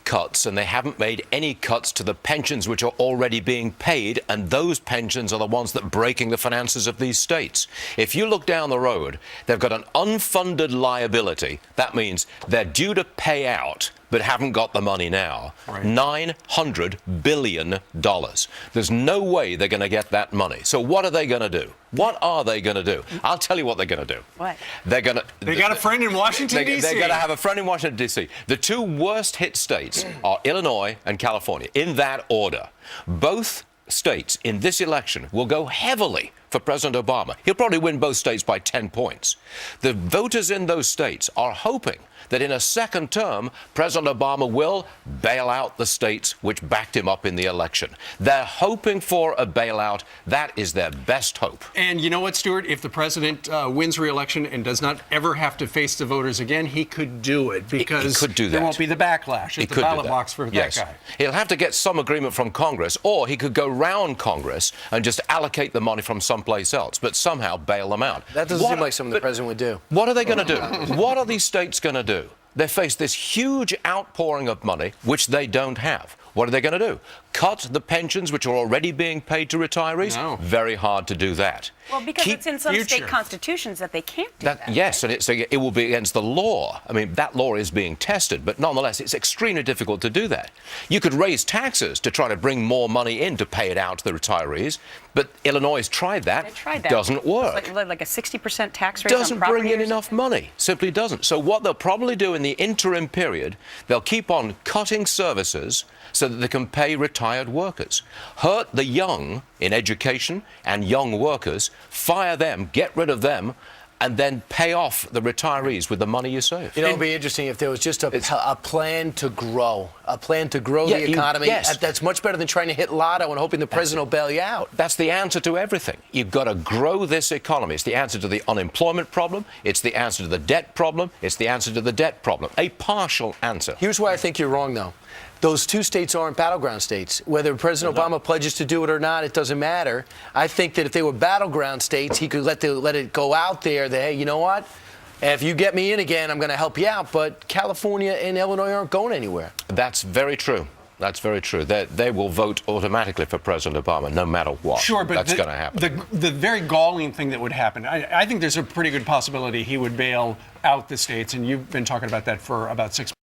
cuts, and they haven't made any cuts to the pensions which are already being paid, and those pensions are the ones that are breaking the finances of these states. If you look down the road, they've got an unfunded liability. That means they're due to pay out, but haven't got the money now. Right. $900 billion. There's no way they're going to get that money. So what are they going to do? What are they going to do? I'll tell you what they're going to do. What? They got a friend in Washington, D.C. They're going to have a friend in Washington, D.C. The two worst hit states are Illinois and California, in that order. Both states in this election will go heavily for President Obama. He'll probably win both states by 10 points. The voters in those states are hoping that in a second term, President Obama will bail out the states which backed him up in the election. They're hoping for a bailout. That is their best hope. And you know what, Stuart? If the president wins re-election and does not ever have to face the voters again, he could do it because he could do that. There won't be the backlash at the ballot box for that guy. He'll have to get some agreement from Congress, or he could go round Congress and just allocate the money from someplace else, but somehow bail them out. That doesn't seem like something the president would do. What are they going to do? What are these states going to do? They face this huge outpouring of money, which they don't have. What are they going to do? Cut the pensions which are already being paid to retirees? No. Very hard to do that. Well, because it's in some state constitutions that they can't do that. Yes, and it will be against the law. I mean, that law is being tested, but nonetheless, it's extremely difficult to do that. You could raise taxes to try to bring more money in to pay it out to the retirees, but Illinois has tried that. They tried that. Doesn't work. It's like a 60% tax rate Doesn't on property bring in enough money. Simply doesn't. So what they'll probably do in the interim period, they'll keep on cutting services so that they can pay retired workers. Hurt the young in education and young workers, fire them, get rid of them, and then pay off the retirees with the money you save. You know, it would be interesting if there was just a plan to grow, the economy. Yes. That's much better than trying to hit lotto and hoping the president will bail you out. That's the answer to everything. You've got to grow this economy. It's the answer to the unemployment problem. It's the answer to the debt problem. It's the answer to the debt problem. A partial answer. Here's why I think you're wrong, though. Those two states aren't battleground states. Whether President Obama pledges to do it or not, it doesn't matter. I think that if they were battleground states, he could let it go out there that, hey, you know what? If you get me in again, I'm going to help you out. But California and Illinois aren't going anywhere. That's very true. That's very true. They will vote automatically for President Obama, no matter what. Sure, but that's going to happen. The very galling thing that would happen, I think there's a pretty good possibility he would bail out the states, and you've been talking about that for about 6 months.